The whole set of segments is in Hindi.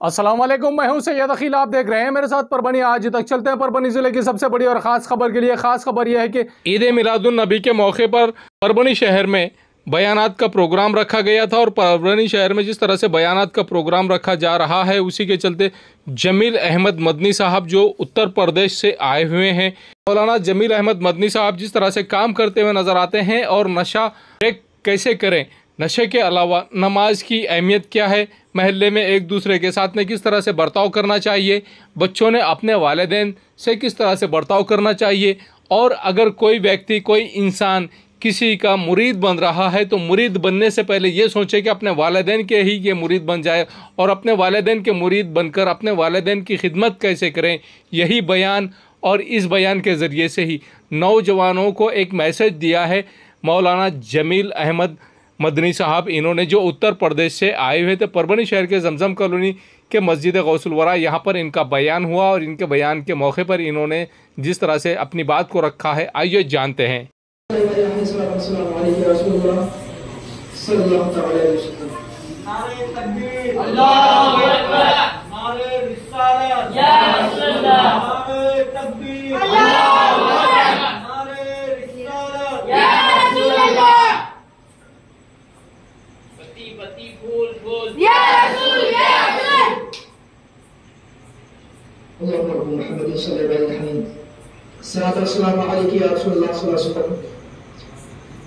अस्सलाम वालेकुम, मैं हूं सैयद अखिल। आप देख रहे हैं मेरे साथ परभनी। आज तक चलते हैं परभनी जिले की सबसे बड़ी और ख़ास खबर के लिए। ख़ास खबर यह है कि ईद मिलादुन नबी के मौके पर परभनी शहर में बयानात का प्रोग्राम रखा गया था और परभनी शहर में जिस तरह से बयानात का प्रोग्राम रखा जा रहा है, उसी के चलते जमील अहमद मदनी साहब जो उत्तर प्रदेश से आए हुए हैं, मौलाना जमील अहमद मदनी साहब जिस तरह से काम करते हुए नज़र आते हैं और नशा ब्रेक कैसे करें, नशे के अलावा नमाज की अहमियत क्या है, महल्ले में एक दूसरे के साथ में किस तरह से बर्ताव करना चाहिए, बच्चों ने अपने वालिदैन से किस तरह से बर्ताव करना चाहिए, और अगर कोई व्यक्ति कोई इंसान किसी का मुरीद बन रहा है तो मुरीद बनने से पहले ये सोचे कि अपने वालिदैन के ही ये मुरीद बन जाए और अपने वालिदैन के मुरीद बनकर अपने वालिदैन की खिदमत कैसे करें। यही बयान और इस बयान के ज़रिए से ही नौजवानों को एक मैसेज दिया है मौलाना जमील अहमद मदनी साहब। इन्होंने जो उत्तर प्रदेश से आए हुए थे, परभनी शहर के जमजम कॉलोनी के मस्जिद गौसुल वरा, यहाँ पर इनका बयान हुआ और इनके बयान के मौके पर इन्होंने जिस तरह से अपनी बात को रखा है, आइए जानते हैं।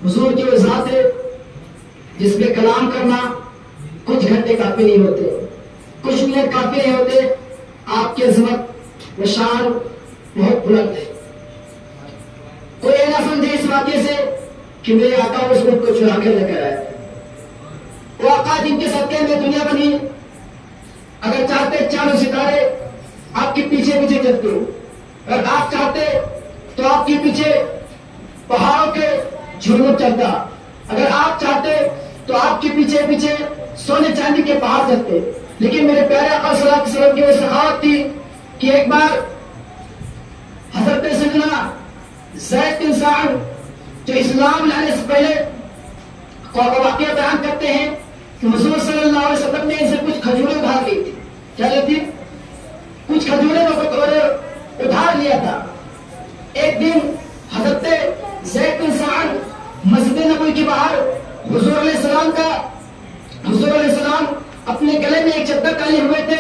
हुजूर की वो ज़ात है जिसमें कलाम करना कुछ घंटे काफी नहीं होते, कुछ मिनट काफी नहीं होते। आपकी अज़मत व शान बहुत बुलंद है। कोई ये ना समझे इस वाक्य से कि मेरे आका उस मुल्क को चुरा कर लेकर आए। वो आका जिनके सदके में दुनिया बनी, अगर चाहते चारों सितारे आपके पीछे पीछे चलते हो, अगर आप चाहते तो आपके पीछे पहाड़ों के झुरमुट चलता, अगर आप चाहते तो आपके पीछे पीछे सोने चांदी के पहाड़ चलते। लेकिन मेरे प्यारे आका सल्लल्लाहु अलैहि वसल्लम की वो सखावत थी कि एक बार हजरत सैयदना ज़ैद बिन साअद जो इस्लाम लाने से पहले वाक़या बयान करते हैं कि हुजूर सल्लल्लाहु अलैहि वसल्लम ने इनसे कुछ खजूरें उधार ली थी। क्या लेती? कुछ खजूरें उधार लिया था। एक दिन हजरत ज़ैद बिन साअद मस्जिद नबवी के बाहर हुजूर अलैहिस्सलाम अपने गले में एक चद्दर डाले हुए थे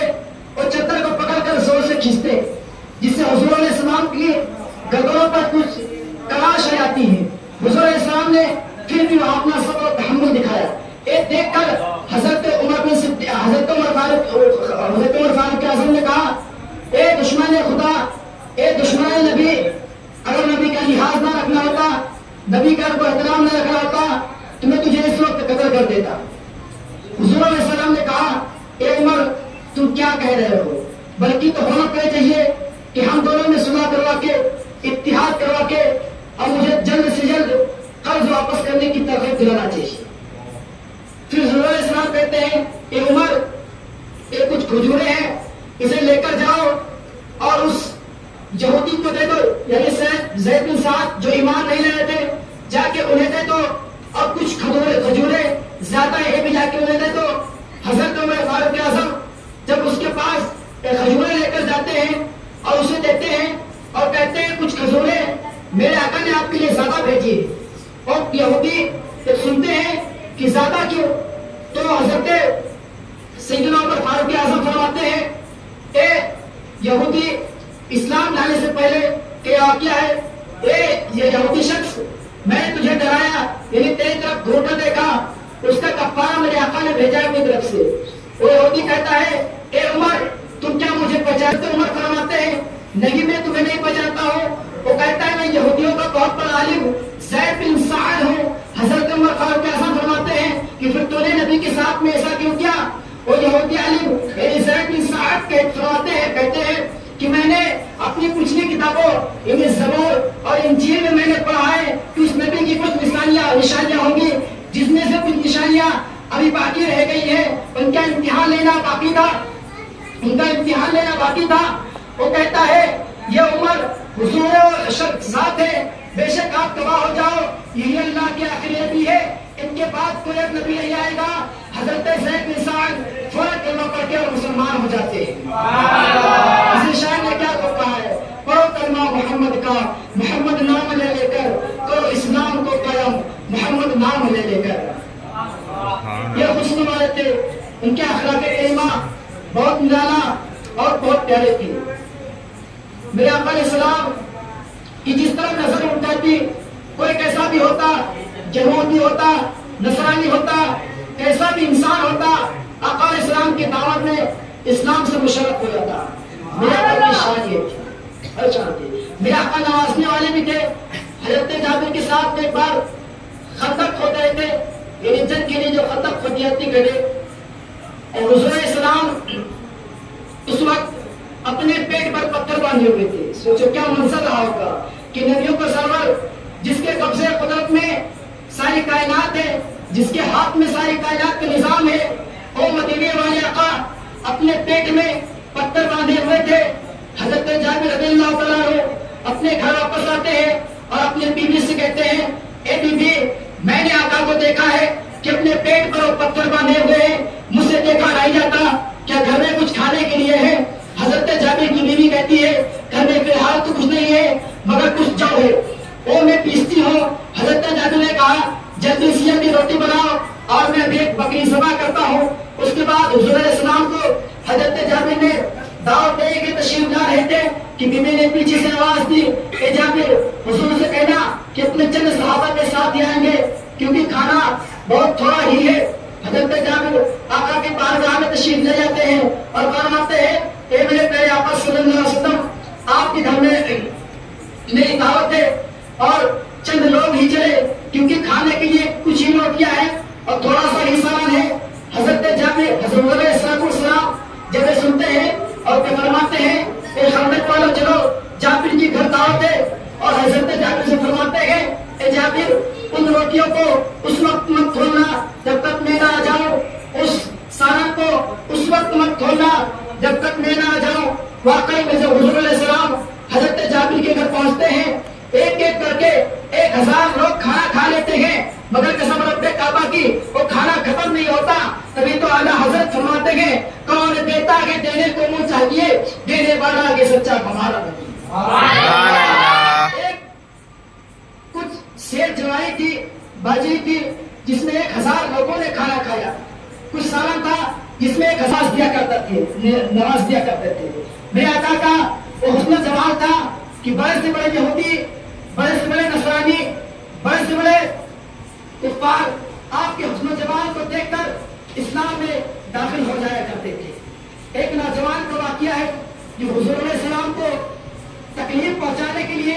और चद्दर को पकड़कर जोर से खींचते, जिससे हुजूर अलैहिस्सलाम की गर्दनों पर कुछ तलाश आ जाती है। हुजूर अलैहिस्सलाम ने फिर भी वहां अपना सब्र और तहम्मुल दिखाया। ये देखकर हजरत उमर फारूक आज़म ने कहा, ए दुश्मन खुदा, ए दुश्मन नबी, अगर नबी का लिहाज ना रखना होता, नबी का एहतराम न रखना होता तो मैं तुझे इस वक्त कत्ल कर देता। हुजूर अलैहिस्सलाम ने कहा, ए उमर, तुम क्या कह रहे हो? बल्कि तो होना चाहिए कि हम दोनों में सुलह करवा के, इत्तिहाद करवा के और मुझे जल्द से जल्द कर्ज वापस करने की तरकीब दिलाना चाहिए। फिर हुजूर अलैहिस्सलाम कहते हैं, ए उमर, ये कुछ खजूरें हैं, इसे लेकर जाओ और उस यहूदी को दे दो, यानी ज़ैद बिन साअद जो ईमान नहीं लाए थे, जाके उन्हें दे दो। और कुछ खजूरें ज्यादा ये भी जाके उन्हें दे दो। हजरत उमर फारूक आज़म जब उसके पास खजूरें लेकर जाते हैं और उसे देते हैं और कहते हैं, कुछ खजूरें मेरे आका ने आपके लिए ज्यादा भेजी है। और यहूदी जब सुनते हैं कि ज्यादा क्यों, तो हजरत सैयदना उमर फारूक आज़म फरमाते हैं, ए यहूदी, इस्लाम लाने से पहले क्या किया है? ये यहूदी शख्स, मैंने तुझे डराया, यानी तेरी तरफ घूरता देखा, उसका कफ़ारा मेरे आका ने भेजा है अपनी तरफ से। वो यहूदी कहता है, ए उमर, तुम क्या मुझे पहचानते? उमर फरमाते हैं, नहीं, मैं तुम्हें नहीं पहचानता हूँ। वो कहता है, मैं यहूदियों का बहुत बड़ा आलिम ज़ैद बिन साअद हूँ। हजरत उमर फारूक आज़म फरमाते हैं कि फिर तूने नबी के साथ में ऐसा क्यों किया? वो यहूदी आलिम ज़ैद बिन साअद कहते हैं कि मैंने अपनी पिछली किताबों यानी ज़बूर और इंजील में मैंने पढ़ा है कि उस नबी की कुछ निशानियां होंगी, जिसमें से कुछ निशानियां अभी बाकी रह गई है, उनका इम्तिहान लेना बाकी था। वो कहता है, ये उमर हुजूर शख्स ज़ात है, बेशक आप तबाह हो जाओ, यही अल्लाह की आखिरी नबी है, इनके बाद कोई नबी नहीं आएगा। हजरत ज़ैद बिन साअद फौरन कलमा पढ़ के और मुसलमान हो जाते हैं। इसी शायर ने क्या कहा है, पढ़ो कलमा मोहम्मद का, मोहम्मद नाम ले लेकर करो इस्लाम को कायम, मोहम्मद नाम ले लेकर। ये हुस्न वाले थे, उनके अखलाक करीमा बहुत निराला और बहुत प्यारे थे। मेरे आका अलैहिस्सलाम की जिस तरह नजर उठाती, कोई कैसा भी होता, यहूदी होता, नसरानी होता, कैसा भी इंसान होता, आका अलैहिस्सलाम की दावत में इस्लाम से मुशर्रफ हो जाता। मेरे आका की शान ये थी, हर शान थी। मेरे आका नवाजने वाले भी थे। हजरत जाबिर के साथ एक बार खंदक खोद रहे थे, यानी जंग के लिए जो खंदक खोदी जाती गड्ढे, और हुजूर इस्लाम उस वक्त अपने पेट पर पत्थर बांधे हुए थे। सोचो क्या मंजर रहा होगा कि नबियों का सरवर, जिसके कब्जे कुदरत में सारी कायनात है, जिसके हाथ में सारी कायनात का निजाम है, और मदीने वाले आका अपने पेट में पत्थर बांधे हुए थे। हजरत जाबिर रज़ियल्लाहु तआला अन्हु अपने घर वापस आते हैं और अपने बीवी से कहते हैं, ए बीबी, मैंने आका को देखा है कि अपने पेट पर पत्थर बांधे हुए हैं, मुझसे देखा नहीं जाता, क्या घर में कुछ खाने के लिए है? हजरत जाबिर की बीवी कहती है, घर में फिलहाल तो कुछ नहीं है, मगर कुछ जौ है, वो मैं पीसती हूँ। हजरत जाबिर ने कहा, जल्दी सिया की रोटी बनाओ और मैं भी एक बकरी ज़बह करता हूँ। उसके बाद हुजूर अलैहिस्सलाम को हजरत जाबिर ने दावत दे के तशरीफ ला रहे थे कि बीवी ने पीछे से आवाज दी, ए जाबिर, हुजूर से कहना कि अपने चंद सहाबा के साथ ही आएंगे, क्योंकि खाना बहुत थोड़ा ही है। हजरत जाबिर आका के बारगाह में तशरीफ ले जाते हैं और फरमाते हैं, ए मेरे प्यारे आका सल्लल्लाहु अलैहि वसल्लम, आपके घर में मेरी दावत है और चंद लोग ही चले, क्योंकि खाने के लिए कुछ ही रोटियां हैं और थोड़ा सा ही सामान है। हजरत जाबिर हजरत जब ये सुनते हैं और वे फरमाते हैं, ए खंदक वालों, चलो जाबिर की घर दावत है। और हजरत जाबिर से फरमाते हैं, ए जाबिर, उन रोटियों को उस वक्त मत खोलना जब तक मैं ना आ जाऊं, उस सालन को उस वक्त मत खोलना जब तक मैं ना आ जाऊं। वाकई में जब हुजूर अलैहिस्सलाम हजरत जाबिर के घर पहुंचते हैं, एक एक करके 1000 लोग खाना खा लेते हैं, मगर कसम रब्बे काबा की वो खाना खत्म नहीं होता। तभी तो आला हजरत फरमाते हैं, कौन देता है देने को मुंह चाहिए, देने वाला आगे सच्चा हमारा नहीं। एक कुछ शेर जवाई थी, बाजरी थी, जिसमें 1000 लोगों ने खाना खाया। कुछ सालन था जिसमें 1000 दिया करते थे, नमाज दिया करते थे। मेरे आका का वो हुस्न जमाल था कि बड़े से बड़े यहूदी, बड़े से बड़े नसरानी, बड़े से बड़े कुफ्फार आपके हुस्न जमाल को देखकर इस्लाम में दाखिल हो जाया करते थे। एक नौजवान का वाकया है जो हुजूर अलैहिस्सलाम को तकलीफ पहुंचाने के लिए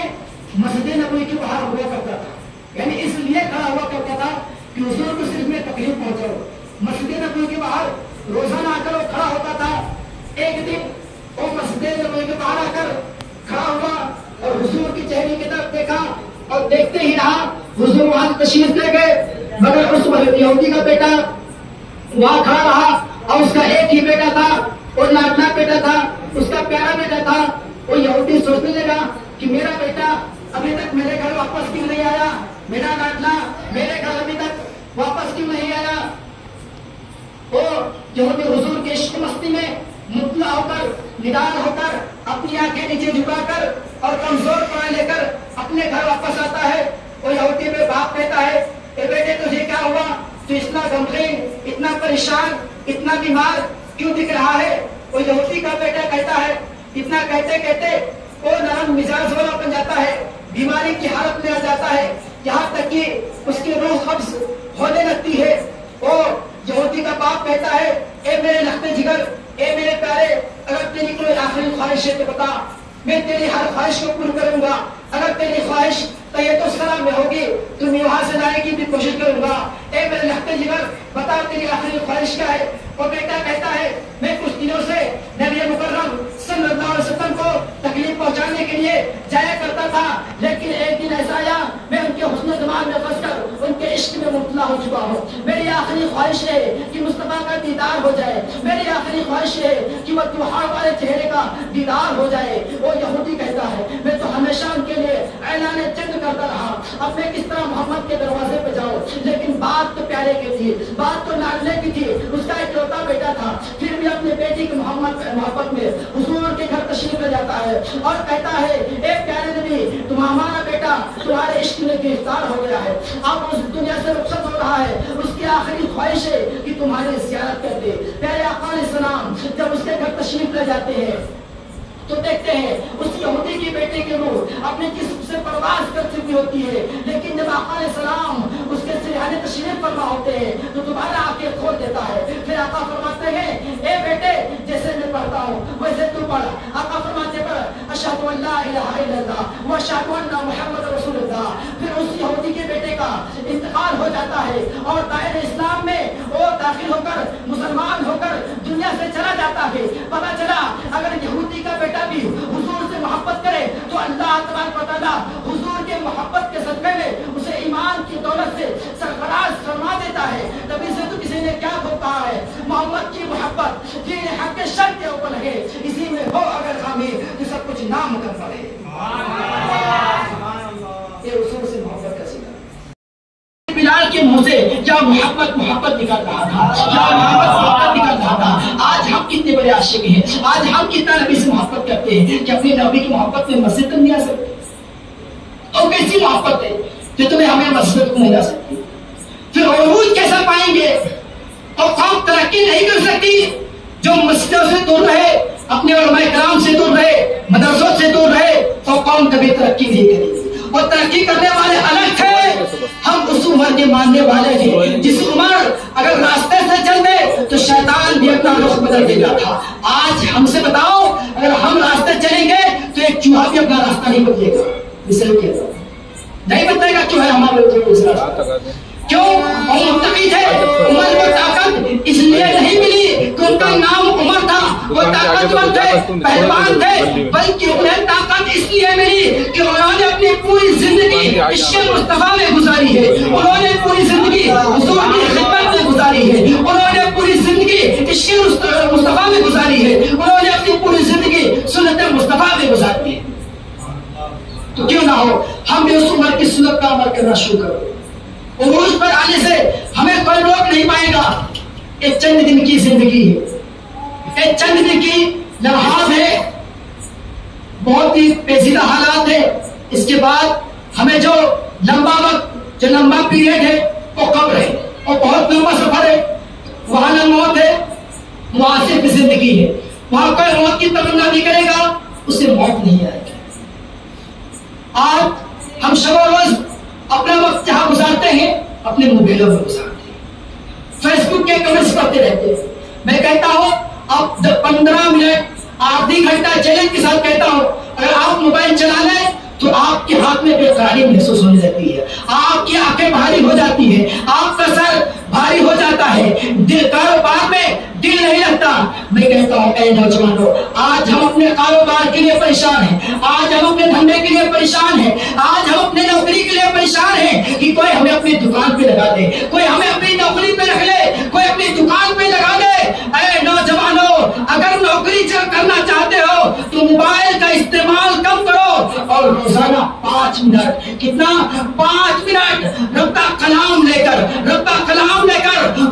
मस्जिद नबवी के बाहर हुआ करता था, यानी इसलिए खड़ा हुआ करता था कि हुजूर को सिर्फ में तकलीफ पहुंचाओ। मस्जिद नबवी के बाहर रोजाना आकर वो खड़ा होता था। एक दिन वो मस्जिद नबवी के बाहर आकर खड़ा हुआ और हुजूर की चेहरे की तरफ देखा और देखते ही रहा। हुजूर वहां तशरीफ ले गए, मगर उस यहूदी का बेटा वहां खड़ा रहा और उसका एक ही बेटा था, वो लाडला बेटा था, उसका प्यारा बेटा था। वो यहूदी सोचने लगा कि मेरा बेटा अभी तक मेरे घर वापस क्यों नहीं आया, मेरा लाडला मेरे घर अभी तक वापस क्यों नहीं आया। वो यहूदी हुजूर के इश्क मस्ती में मुतला होकर, निडार होकर, अपनी आंखें नीचे झुकाकर और कमजोर पड़ा लेकर अपने घर वापस आता है। वो यहूदी में बाप कहता है, ए बेटे तुझे क्या हुआ, तू इतना गमगीन, इतना परेशान, इतना बीमार क्यों दिख रहा है। वो यहूदी का बेटा कहता है, इतना कहते कहते वो नरम मिजाज वाला बन जाता है, बीमारी की हालत में आ जाता है, यहाँ तक कि उसकी रूह कब्ज होने लगती है। वो यहूदी का बाप कहता है, ए मेरे लखते जिगर, ए मेरे प्यारे, अगर तेरी कोई आखिरी ख्वाहिश है तो बता, मैं तेरी हर ख्वाहिश को पूरी करूंगा। अगर तेरी ख्वाहिश तैयतुल सलाम में होगी तो मैं वहां से लाने की भी कोशिश करूंगा। ए मेरे लखते जिगर, बता तेरी आखिरी ख्वाहिश क्या है। वो बेटा कहता है, मैं कुछ दिनों से नबी मुकर्रम सल्लल्लाहु अलैहि वसल्लम को तकलीफ पहुंचाने के लिए जाया करता था, लेकिन एक दिन ऐसा आया मैं उनके हुस्न जमाल में फंसकर, उनके इश्क इश्क में मुब्तला हो चुका हूँ। मेरी आखिरी ख्वाहिश है कि मुस्तफा का दीदार हो जाए। मेरी आखिरी ख्वाहिश है कि वह त्योहार वाले चेहरे का दीदार हो जाए। वो यहूदी कहता है मैं तो हमेशा उनके लिए ऐलान जंग करता रहा, अब मैं किस तरह मोहम्मद के दरवाजे पे जाऊं। लेकिन बात तो प्यारे की थी, बात तो लाडले की थी। उसका इकलौता बेटा था, फिर भी अपने बेटी की मोहब्बत में हुजूर के घर तशरीफ ले जाता है और कहता है ए प्यारे नबी, तुम हमारा बेटा तुम्हारे इश्क में गिरफ्तार हो गया है, अब उस दुनिया से रुखसत हो रहा है। उसकी आखिरी ख्वाहिश है कि तुम्हारी ज़ियारत कर दे। प्यारे आका अलैहिस्सलाम जब उसके घर तशरीफ ले जाते हैं तो देखते हैं उस यहूदी की बेटे की रूह अपने जिस्म से परवाज कर चुकी होती है। लेकिन जब आका अलैहिस्सलाम उसके सिरहाने तशरीफ फरमा होते हैं तो दोबारा आके खोल देता है। फिर आका फरमाते हैं ए बेटे, जैसे मैं पढ़ता हूँ वैसे तू पढ़। आका फरमाते पर अशहदु अल्ला इलाहा इल्लल्लाह व अशहदु अन्ना मुहम्मद रसूलुल्लाह। फिर उस यहूदी के बेटे का इंतकाल हो जाता है और दायरे इस्लाम में वो दाखिल होकर मुसलमान होकर दुनिया से चला जाता है। पता चला अगर यहूदी का बेटा भी हुजूर से मोहब्बत करे तो अल्लाह तबारक व तआला हुजूर के मोहब्बत के सदक़े में उसे ईमान की दौलत से सरफराज फरमा देता है। तभी से तो किसी ने क्या कहा है, मोहम्मद की मोहब्बत दीन हक के शर्त के ऊपर लगे, इसी में हो अगर खामी तो सब कुछ नाम कर पड़े। ये हुजूर से मोहब्बत का सीधा बिलाल के मुंह से क्या मोहब्बत निकल रहा था, क्या मोहब्बत निकल रहा था। आज हम कितने बड़े आशिक हैं, आज हम कितना नबी से मोहब्बत करते हैं कि अपने नबी की मोहब्बत में मस्जिद तक नहीं आ सकते। और कैसी मोहब्बत है जो तुम्हें हमें मस्जिद तक नहीं आ सकती। फिर उरूज कैसा पाएंगे। और कौम तरक्की नहीं कर सकती जो मस्जिदों से दूर रहे, अपने उलमा इकराम से दूर रहे, मदरसों से दूर रहे, तो कौम कभी तरक्की नहीं करेगी। और तरक्की करने वाले अलग थे, हम उस उम्र के मानने वाले थे जिस उम्र अगर रास्ते से चल दे तो शैतान भी अपना रुख बदल देता था। आज हमसे बताओ अगर हम रास्ते चलेंगे तो एक चूहा भी अपना रास्ता नहीं बदलेगा, इसलिए नहीं बताएगा क्यों है हमारे क्यों। और मुत्तकी थे, उमर को ताकत इसलिए नहीं मिली कि उनका नाम उमर था, वो ताकतवर थे, पहलवान थे, बल्कि उन्हें ताकत इसलिए मिली कि उन्होंने अपनी पूरी जिंदगी इश्क़ मुस्तफा में गुजारी है। उन्होंने पूरी जिंदगी हुजूर की खिदमत में गुजारी है। उन्होंने पूरी जिंदगी इश्क़ मुस्तफा में गुजारी है। उन्होंने अपनी पूरी जिंदगी सुन्नत मुस्तफा में गुजारी है। तो क्यों ना हो हम भी उस उम्र की सुन्नत का अमल करना शुरू करो। उरूज पर आने से हमें कोई रोक नहीं पाएगा। एक चंद दिन की जिंदगी है, एक चंद दिन की लम्हात है, बहुत ही पेचीदा हालात है। इसके बाद हमें जो लंबा वक्त, जो लंबा पीरियड है वो कब्र है और बहुत लंबा सफर है। वहां न मौत है, वहां सिर्फ जिंदगी है। वहां कोई मौत की तमन्ना नहीं करेगा, उसे मौत नहीं आएगी। आज हम शब रोज अपना वक्त जहां गुजारते हैं अपने मोबाइलों में गुजारते हैं, फेसबुक के कमेंट्स पढ़ते रहते हैं। मैं कहता हूं अब 15 मिनट आधी घंटा चैलेंज के साथ कहता हूं अगर आप मोबाइल चला लें तो आपके हाथ में बेकरारी महसूस होने लगती है, आपकी आंखें भारी हो जाती है, आपका सर भारी हो जाता है, दिल कारोबार में दिल नहीं लगता। मैं कहता हूँ ऐ नौजवानों, आज हम अपने कारोबार के लिए परेशान हैं, आज हम अपने धंधे के लिए परेशान हैं, आज हम अपने नौकरी के लिए परेशान हैं कि कोई हमें अपनी दुकान पे लगा दे, कोई हमें अपनी नौकरी पे रख ले, कोई अपनी दुकान पे लगा दे। ऐ नौजवानों, अगर नौकरी करना चाहते हो तो मोबाइल का इस्तेमाल कम करो और रोजाना 5 मिनट, कितना 5 मिनट रब का कलाम लेकर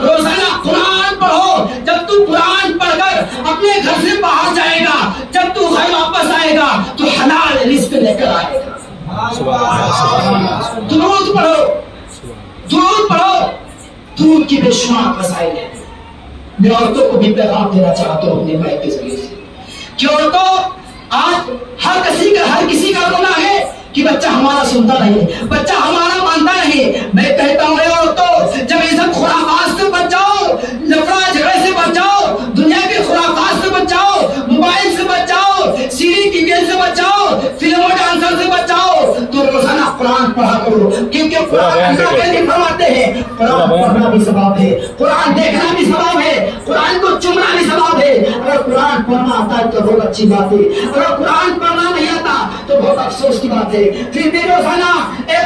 रोजाना कुरान पढ़ो। जब तू कुरान पढ़कर अपने घर से बाहर जाएगा, जब तू घर वापस आएगा तो हलाल रिस्क लेकर आएगा। दुरूद पढ़ो, दुरूद की बेशुमार फज़ाइल है। मैं औरतों को भी पैगाम देना चाहता हूँ अपने भाई के जरिए से कि औरतों, आज हर किसी का रोना है कि बच्चा हमारा सुनता नहीं, बच्चा हमारा मानता नहीं। मैं कहता हूँ औरतों, जब ये सब खुराफात से बच जाओ, लफड़ा झगड़े से बच जाओ, दुनिया के खुराफात से बच जाओ, मोबाइल से बच जाओ, सीरी टीवी से बच जाओ, फिल्मों डांसर से बच जाओ, तो रोजाना कुरान पढ़ा करो। क्योंकि कुरान फरमाते हैं कुरान पढ़ना भी सवाब है, कुरान देखना भी सवाब है, कुरान को चुमना भी सवाब है। अगर कुरान पढ़ना आता है तो बहुत अच्छी बात है, अगर कुरान पढ़ना नहीं आता तो तो बहुत अफसोस की बात है। फिर भी रोजाना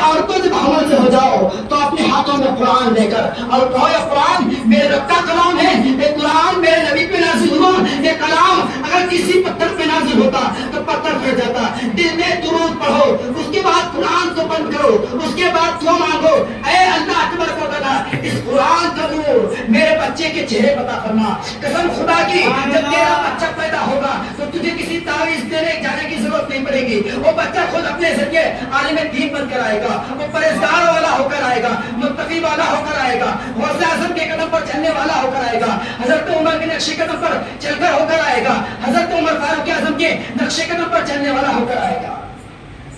औरतों जब हमल से हो जाओ तो अपने हाथों में कुरान लेकर और कहो ये कुरान मेरे रब का कलाम है, ये कुरान मेरे नबी पे नाजिल हुआ, ये कलाम अगर किसी पत्थर पे नाजिल होता तो पत्थर फट जाता। दिल में दुरूद पढ़ो, उसके बाद कुरान को बंद करो, उसके बाद दुआ मांगो, ऐ अल्लाह तबारक व तआला इस कुरान का नूर मेरे बच्चे के चेहरे पर अता फरमा। कसम खुदा की जब तेरा बच्चा पैदा होगा तो तुझे किसी तावीज देने जाने की जरूरत नहीं पड़ेगी। वो बच्चा खुद अपने जरिए आलिम दीन बनकर आएगा, वो परहेजगार वाला होकर आएगा, मुत्तकी वाला होकर आएगा, गौसे आज़म के कदम पर चलने वाला होकर आएगा, हजरत उमर के नक्शे कदम पर चलकर होकर आएगा, हजरत उमर फारूक आज़म के नक्शे कदम पर चलने वाला होकर आएगा।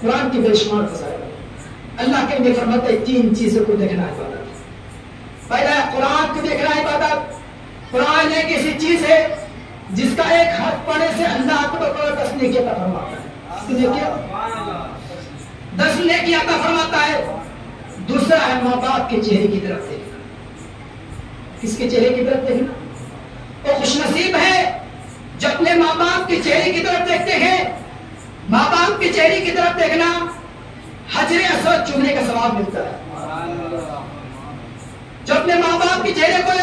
कुरान की बेशुमार फज़ाइल अल्लाह के नबी फरमाते हैं 3 चीजों को देखना इबादत। पहला कुरान को देखना इबादत। कुरान एक ऐसी चीज है जिसका एक हर्फ पढ़ने से अल्लाह तबारक व तआला 10 नेकी अता फरमाता है। 10 नेकी अता फरमाता है। दूसरा है माँ बाप के चेहरे की तरफ देखना। किसके चेहरे की तरफ देखना? वो खुशनसीब है जो अपने माँ बाप के चेहरे की तरफ देखते हैं। माँ बाप के चेहरे की तरफ देखना हजरे असवद चूमने का सवाब मिलता है। जो अपने माँ बाप के चेहरे को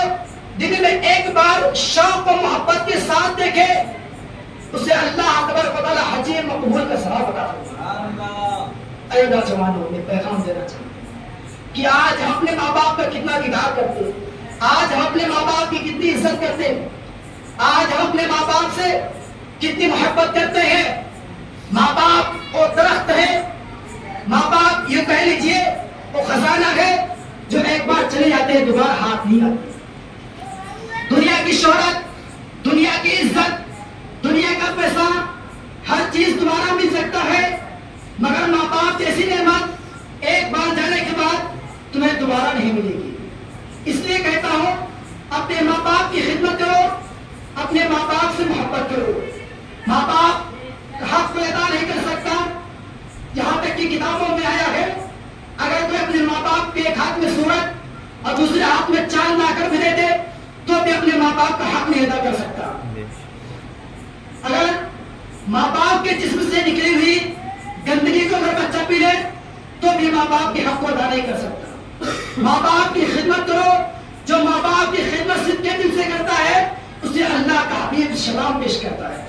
दिन में एक बार शौक और मोहब्बत के साथ देखे उसे अल्लाह तबारक व तआला हज मकबूल का सवाब अता फरमाता है। नौजवानों में पैगाम देना चाहते कि आज हम अपने माँ बाप का कितना दीदार करते हैं, आज हम अपने माँ बाप की कितनी इज्जत करते हैं, आज हम अपने माँ बाप से कितनी मोहब्बत करते हैं। माँ बाप वो दरख्त है, माँ बाप ये कह लीजिए वो खजाना है जो एक बार चले जाते हैं दोबारा हाथ नहीं आते। दुनिया की शोहरत, दुनिया की इज्जत, दुनिया का पैसा, हर चीज दोबारा मिल सकता है, मगर माँ बाप जैसी नेमत एक बार जाने के बाद तुम्हें दोबारा नहीं मिलेगी। इसलिए कहता हूं अपने माँ बाप की खिदमत करो, अपने माँ बाप से मोहब्बत करो। माँ बाप का हक को अदा नहीं कर सकता, यहाँ तक कि किताबों में आया है अगर कोई अपने माँ बाप के एक हाथ में सूरत और दूसरे हाथ में चांद लाकर भी दे दे तो भी अपने माँ बाप का हक नहीं अदा कर सकता। अगर माँ बाप के जिस्म से निकली हुई गंदगी को अगर बच्चा पी ले तो भी माँ बाप के हक को अदा नहीं कर सकता। माँ बाप की खिदमत करो, जो माँ बाप की खिदमत सिद्के दिल से करता है उसे अल्लाह का हबीब सलाम पेश करता है।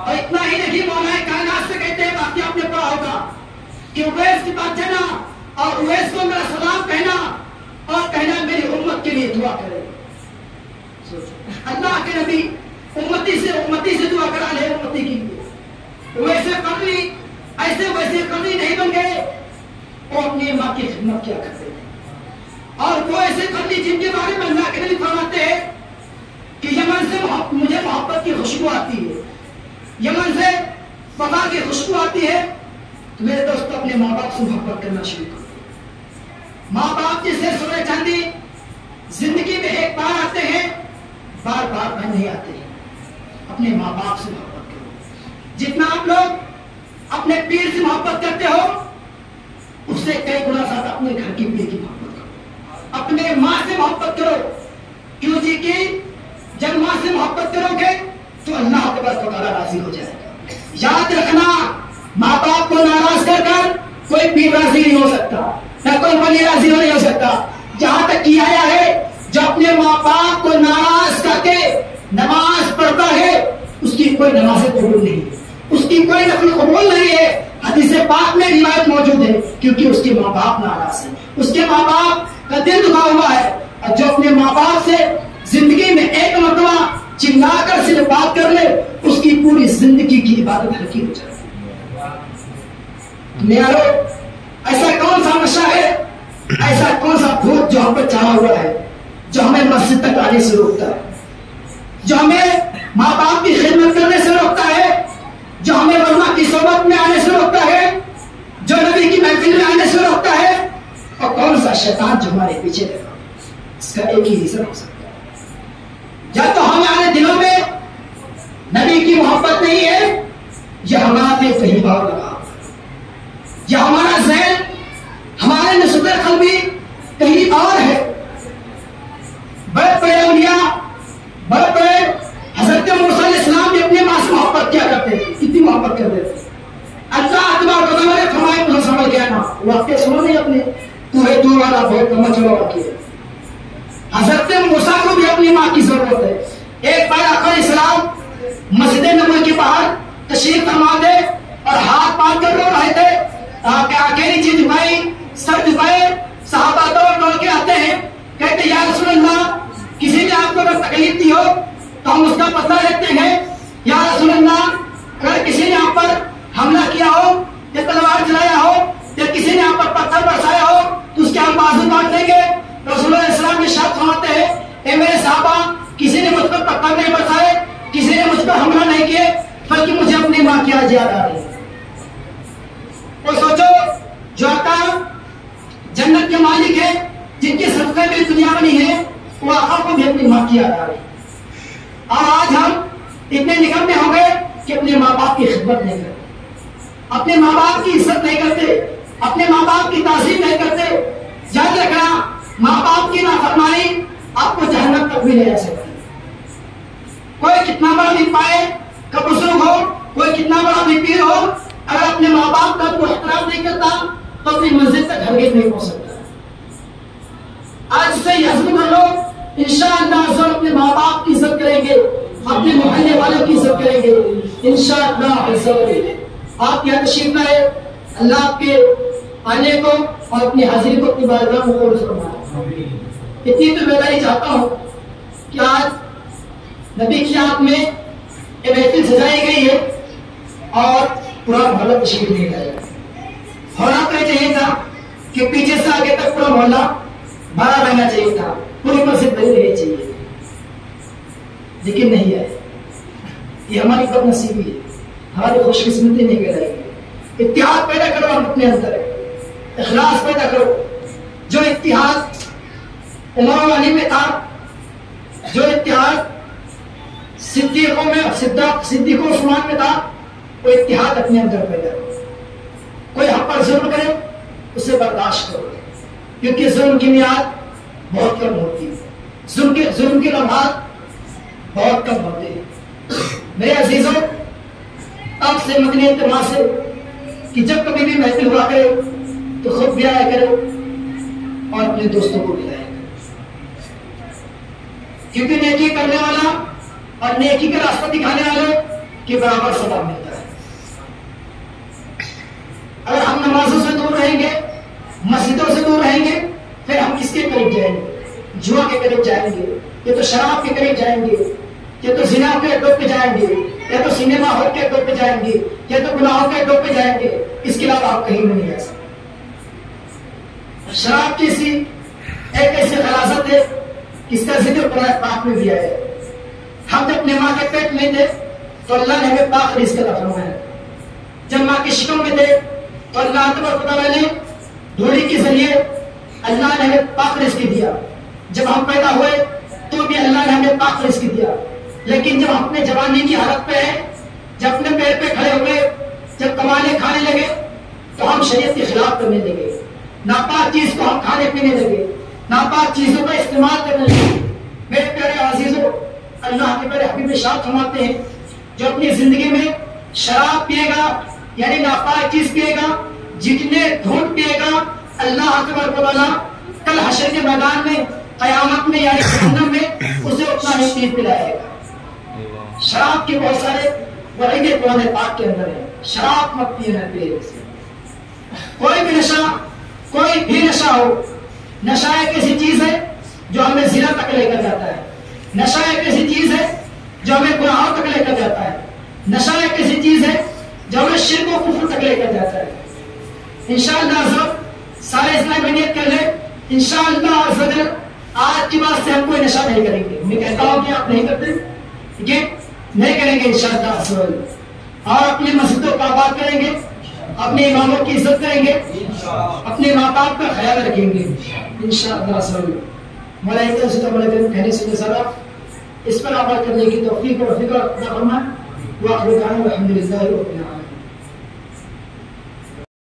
और इतना ही नहीं, मौलाए कायनात से कहते हैं, बाकी आपने पढ़ा होगा कि उवैस के पास जाना और उवैस को मेरा सलाम कहना और कहना मेरी उम्मत के लिए दुआ करे। अल्लाह के नबी उम्मती से दुआ करा ले उम्मती के लिए। वैसे करनी ऐसे वैसे करनी नहीं बन गए, वो अपनी माँ की खिदमत क्या करते हैं। और वो ऐसे करनी जिनके बारे में अल्लाह के नबी फरमाते हैं कि यमन से मुझे मोहब्बत की खुशबू आती है, यमन से वफा की खुशबू आती है। तो मेरे दोस्त अपने माँ बाप से मोहब्बत करना शुरू करो। माँ बाप जैसे सोने चांदी जिंदगी में एक बार आते हैं, बार बार नहीं आते हैं। अपने माँ बाप से मोहब्बत करो। जितना आप लोग अपने पीर से मोहब्बत करते हो उससे कई गुना ज्यादा अपने घर की पीर की मोहब्बत करो। अपने माँ से मोहब्बत करो। क्यों जी की जब माँ से मोहब्बत करोगे तो अल्लाह तबारक व तआला राजी हो जाएगा। याद रखना, माँ बाप को नाराज कर कोई पीर राजी नहीं हो सकता, ना कोई वली राजी नहीं हो सकता। जहां तक किया आया है जो अपने माँ बाप को नाराज करके नमाज पढ़ता है उसकी कोई नमाज कबूल नहीं है, उसकी कोई नफल कबूल नहीं है। हदीस पाक में रिवायत मौजूद है क्योंकि उसके माँ बाप नाराज है, उसके माँ बाप का दिल दुखा हुआ है। और जो अपने माँ बाप से जिंदगी में एक मरतबा चिल्लाकर सिर्फ बात कर ले उसकी पूरी जिंदगी की इबादत हल्की हो जाती है। ऐसा कौन सा नशा है, ऐसा कौन सा भूत जो हम पर चढ़ा हुआ है, जो हमें मस्जिद तक आने से रोकता है, जो हमें माँ बाप की खिदमत करने से रोकता है, जो हमें वर्मा की सोबत में आने से रोकता है, जो नबी की महफिल में आने से रोकता है, और कौन सा शैतान जो हमारे पीछे लगा। इसका एक ही रीजन हो सकता है, या तो हमारे दिलों में नबी की मोहब्बत नहीं है, या हमारे कहीं और लगा, या हमारा ज़हन हमारे नस्बे क़ल्बी कहीं और है। बड़े बड़े औलिया, बड़े बड़े हज़रत मूसा अलैहिस्सलाम भी अपने माँ से मोहब्बत क्या करते थे, कितनी मोहब्बत करते थे। वाक्य सुनो नहीं अपने, तू है तू वाला बहुत लंबा वाक्य है। हजरत मूसा को भी अपनी माँ की जरूरत है। एक बार आका इस्लाम मस्जिद नबवी के बाहर तशरीफ फरमा थे और हाथ बांध कर रो रहे थे, अकेली चीज झुकाई, सर झुकाए, सहाबा दौड़ के आते हैं, कहते या रसूल अल्लाह, किसी ने आपको अगर तकलीफ दी हो तो हम उसका बदला लेते हैं। या रसूल अल्लाह, अगर किसी ने आप पर हमला किया हो या तलवार चलाया हो या किसी ने आप पर पत्थर बरसाया हो तो उसके हम बाजू काट देंगे। रसूलुल्लाह इस्लाम में शर्त फरमाते हैं, ए मेरे साहबा, किसी ने मुझ पर पत्थर नहीं बरसाए, किसी ने मुझ पर हमला नहीं किए, बल्कि मुझे अपनी माँ की आज याद आ रही है। और सोचो, जो आका जन्नत के मालिक है, जिनके सदक़े में दुनिया बनी है, वो आका को भी अपनी माँ की याद आ रही है। और आज हम इतने निकम्मे हो गए कि अपने माँ बाप की खिदमत नहीं करते, अपने माँ बाप की इज्जत नहीं करते, अपने माँ बाप की ताज़ीम नहीं करते। याद रखना, माँ बाप की नाफरमानी आपको जहन्नम तक भी ले जा सकती है। कोई कितना बड़ा भी पाए का बुजुर्ग हो, कोई कितना बड़ा भी पीर हो, अगर अपने माँ बाप का कोई एहतराम नहीं करता तो अपनी मंजिल तक हरगिज़ नहीं पहुंच सकता। आज से यज़्म कर लो, इंशाअल्लाह अपने माँ बाप की इज्जत करेंगे, अपने मोहल्ले वालों की इज्जत करेंगे इंशाअल्लाह। आप यहाँ तशरीफ लाए, अल्लाह आपके आने को और अपनी हाजिरी को अपनी बारगाह में कबूल फरमाए। इतनी तो बेदारी चाहता हूँ कि आज नबी की याद में ये महफिल सजाई गई है और पूरा मोहल्ला तशरीफ नहीं लाया। होना तो चाहिए था कि पीछे से आगे तक पूरा मोहल्ला भरा रहना चाहिए था, पूरी मस्जिद भरी रहनी चाहिए, लेकिन नहीं है। ये हमारी बदनसीबी है, हमारी खुशकिस्मती नहीं कहलाएगी। इत्तेहाद पैदा करो हम अपने अंदर, इखलास पैदा करो। जो इत्तेहाद उमर अली में था, जो इत्तेहाद सिद्दीकों में सिद्दीकों उस्मान में था, वो इत्तेहाद अपने अंदर पैदा करो। कोई हम पर जुल्म करे उसे बर्दाश्त करो, क्योंकि जुल्म की मियाद बहुत कम होती है, जुल्म की लम्हात बहुत कम होते हैं। मेरे अजीजों, अब से मदनी इत्तिमा से कि जब कभी भी महफिल हुआ करे तो खुद भी आया करो और अपने दोस्तों को भी लाया करो, क्योंकि नेकी करने वाला और नेकी का रास्ता दिखाने वाले के बराबर सवाब मिलता है। अगर हम नमाजों से दूर रहेंगे, मस्जिदों से दूर रहेंगे, फिर हम किसके करीब जाएंगे? जुआ के करीब जाएंगे, या तो शराब के करीब जाएंगे, या तो जिना के अड्डों पे जाएंगे, या तो सिनेमा हॉल के अड्डों पे जाएंगे, या तो गुनाहों के अड्डों पे जाएंगे। इसके अलावा आप कहीं भी नहीं जा सकते। शराब की सी एक ऐसी खलासत है किसका जिक्र कुरान पाक में भी आया है। हम जब अपने माँ के पेट में थे तो अल्लाह ने हमें पाक रिज़्क़ अता फरमाया। जब माँ के शिकम में थे तो अल्लाह तबारक व तआला ने धूड़ी के जरिए अल्लाह ने हमें पाक रिज़्क़ दिया। जब हम पैदा हुए तो भी अल्लाह ने हमें पाक रिज़्क़ दिया। लेकिन जब अपने जवानी की हालत पे है, जब अपने पैर पे खड़े हुए, जब कमाने खाने लगे तो हम शरीयत के खिलाफ करने लगे, नापाक चीज को हम खाने पीने लगे, नापाक चीजों का इस्तेमाल करने लगे। मेरे प्यारे अजीजों, अल्लाह के प्यारे हबीब इरशाद फरमाते हैं, जो अपनी जिंदगी में शराब पिएगा यानी नापाक चीज पिएगा, जितने घूंट पिएगा, अल्लाह तबारक व तआला कल हशर के मैदान में, कयामत में यानी जहन्नम में उसे उतना ही पीर पिलाएगा। शराब के बहुत सारे वहीदे कुरान पाक के अंदर है। शराब मत पिए, न पिए। कोई भी नशा हो, नशा एक ऐसी चीज है जो हमें ज़िना तक लेकर जाता है। नशा एक ऐसी चीज है जो हमें गुनाहों तक लेकर जाता है। नशा एक ऐसी चीज है जो हमें शिर्क व कुफ्र तक लेकर जाता है। इंशाअल्लाह सारे इस्लाम में नियत कर ले, इंशाअल्लाह आज की बात से हम कोई नशा नहीं करेंगे। मैं कहता हूँ कि आप नहीं करते, ठीक है, नहीं करेंगे इंशाअल्लाह। और अपनी मस्जिदों का आबाद करेंगे, अपने इमामों की इज्जत करेंगे, अपने माँ बाप का ख्याल रखेंगे इंशाअल्लाह। मलाइका से कहने से ज़रा इस पर अमल करने की तौफीक और फिक्र अता फरमाए।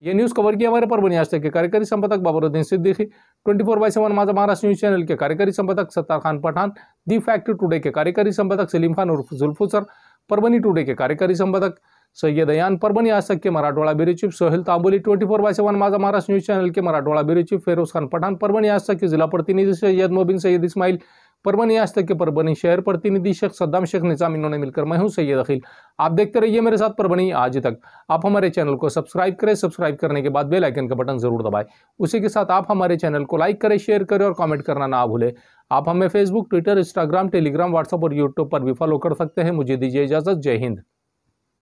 ये न्यूज़ कवर किया हमारे परभणी आज तक के कार्यकारी संपादक बाबरुद्दीन सिद्दीकी, 24/7 माझा महाराष्ट्र न्यूज़ चैनल के कार्यकारी संपादक Sattar Khan Pathan, the fact today के कार्यकारी संपादक सलीम खान उर्फ जुल्फुसर, परभणी टुडे के कार्यकारी संपादक सय्यद अयान परभणी आज तक के मराठवाड़ा ब्यूरो चीफ, सोहेल तांबोली 24/7 माझा महाराष्ट्र न्यूज चैनल के मराठवाड़ा ब्यूरो चीफ, फेरोज खान पठान परभणी आज तक के जिला प्रतिनिधि, सैयद मोबिन सैयद इस्माइल परभणी आज तक के परभणी शहर प्रतिनिधि, शेख सद्दाम शेख निजाम, इन्होंने मिलकर मैं हूं सैयद अखिल। आप देखते रहिए मेरे साथ परभणी आज तक। आप हमारे चैनल को सब्सक्राइब करें, सब्सक्राइब करने के बाद बेल आइकन का बटन जरूर दबाएं। उसी के साथ आप हमारे चैनल को लाइक करें, शेयर करें और कमेंट करना ना भूलें। आप हमें Facebook, Twitter, Instagram, Telegram, WhatsApp और यूट्यूब पर भी फॉलो कर सकते हैं। मुझे दीजिए इजाजत। जय हिंद।